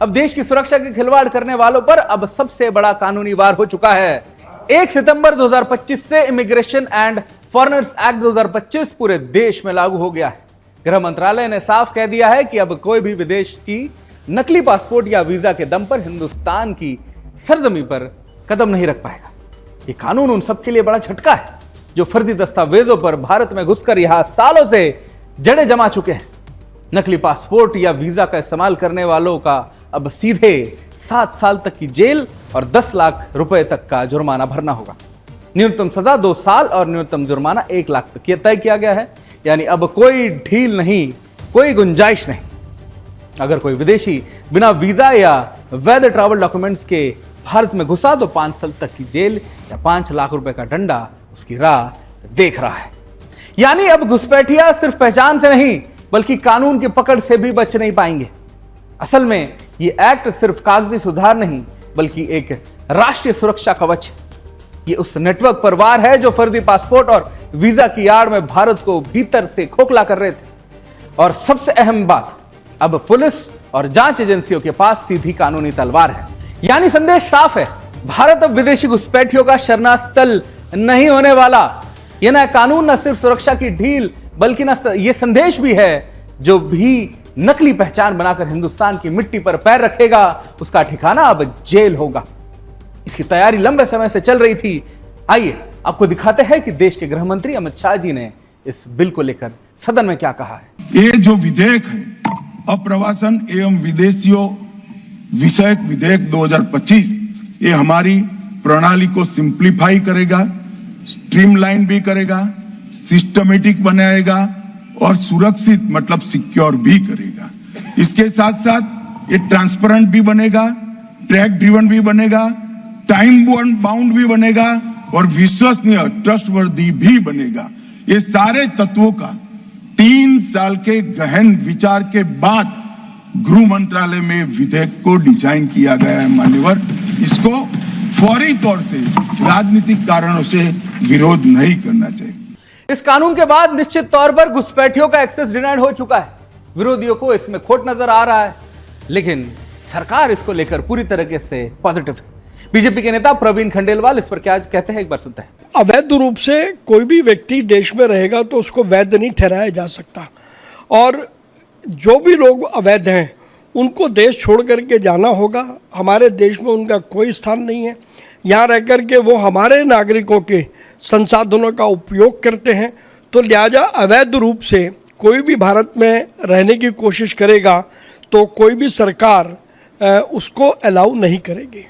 अब देश की सुरक्षा के खिलवाड़ करने वालों पर अब सबसे बड़ा कानूनी वार हो चुका है। 1 सितंबर 2025 से इमिग्रेशन एंड फॉरेनर्स एक्ट 2025 पूरे देश में लागू हो गया है। गृह मंत्रालय ने साफ कह दिया है कि अब कोई भी विदेश की नकली पासपोर्ट या वीजा के दम पर हिंदुस्तान की सरजमी पर कदम नहीं रख पाएगा। ये कानून उन सबके लिए बड़ा झटका है जो फर्जी दस्तावेजों पर भारत में घुसकर यहां सालों से जड़ें जमा चुके हैं। नकली पासपोर्ट या वीजा का इस्तेमाल करने वालों का अब सीधे 7 साल तक की जेल और 10 लाख रुपए तक का जुर्माना भरना होगा। न्यूनतम सजा 2 साल और न्यूनतम जुर्माना 1 लाख तक तय किया गया है। यानी अब कोई ढील नहीं, कोई गुंजाइश नहीं। अगर कोई विदेशी बिना वीजा या वैध ट्रैवल डॉक्यूमेंट्स के भारत में घुसा तो 5 साल तक की जेल या 5 लाख रुपए का डंडा उसकी राह देख रहा है। यानी अब घुसपैठिया सिर्फ पहचान से नहीं बल्कि कानून की पकड़ से भी बच नहीं पाएंगे। असल में यह एक्ट सिर्फ कागजी सुधार नहीं बल्कि एक राष्ट्रीय सुरक्षा कवच है। यह उस नेटवर्क पर वार है जो फर्जी पासपोर्ट और वीजा की आड़ में भारत को भीतर से खोखला कर रहे थे। और सबसे अहम बात, अब पुलिस और जांच एजेंसियों के पास सीधी कानूनी तलवार है। यानी संदेश साफ है, भारत अब विदेशी घुसपैठियों का शरणास्थल नहीं होने वाला। यह नया कानून न सिर्फ सुरक्षा की ढील बल्कि यह संदेश भी है, जो भी नकली पहचान बनाकर हिंदुस्तान की मिट्टी पर पैर रखेगा उसका ठिकाना अब जेल होगा। इसकी तैयारी लंबे समय से चल रही थी। आइए आपको दिखाते हैं कि देश के गृह मंत्री अमित शाह जी ने इस बिल को लेकर सदन में क्या कहा है। ये जो विधेयक है, अप्रवासन एवं विदेशियों विषयक विधेयक 2025, ये हमारी प्रणाली को सिंप्लीफाई करेगा, स्ट्रीमलाइन भी करेगा, सिस्टमेटिक बनाएगा और सुरक्षित मतलब सिक्योर भी करेगा। इसके साथ साथ ये ट्रांसपेरेंट भी बनेगा, ट्रैक ड्रिवन भी बनेगा, टाइम बाउंड भी बनेगा और विश्वसनीय ट्रस्टवर्दी भी बनेगा। ये सारे तत्वों का 3 साल के गहन विचार के बाद गृह मंत्रालय में विधेयक को डिजाइन किया गया है। मान्यवर, इसको फौरी तौर से राजनीतिक कारणों से विरोध नहीं करना चाहिए। इस कानून के बाद निश्चित तौर पर घुसपैठियों का एक्सेस डिनाइड हो चुका है। विरोधियों को इसमें खोट नजर आ रहा है, लेकिन सरकार इसको लेकर पूरी तरीके से पॉजिटिव है। बीजेपी के नेता प्रवीण खंडेलवाल इस पर क्या कहते हैं, एक बार सुनते हैं। अवैध रूप से कोई भी व्यक्ति देश में रहेगा तो उसको वैध नहीं ठहराया जा सकता, और जो भी लोग अवैध हैं उनको देश छोड़ करके जाना होगा। हमारे देश में उनका कोई स्थान नहीं है। यहाँ रह कर के वो हमारे नागरिकों के संसाधनों का उपयोग करते हैं, तो लिहाजा अवैध रूप से कोई भी भारत में रहने की कोशिश करेगा तो कोई भी सरकार उसको अलाउ नहीं करेगी।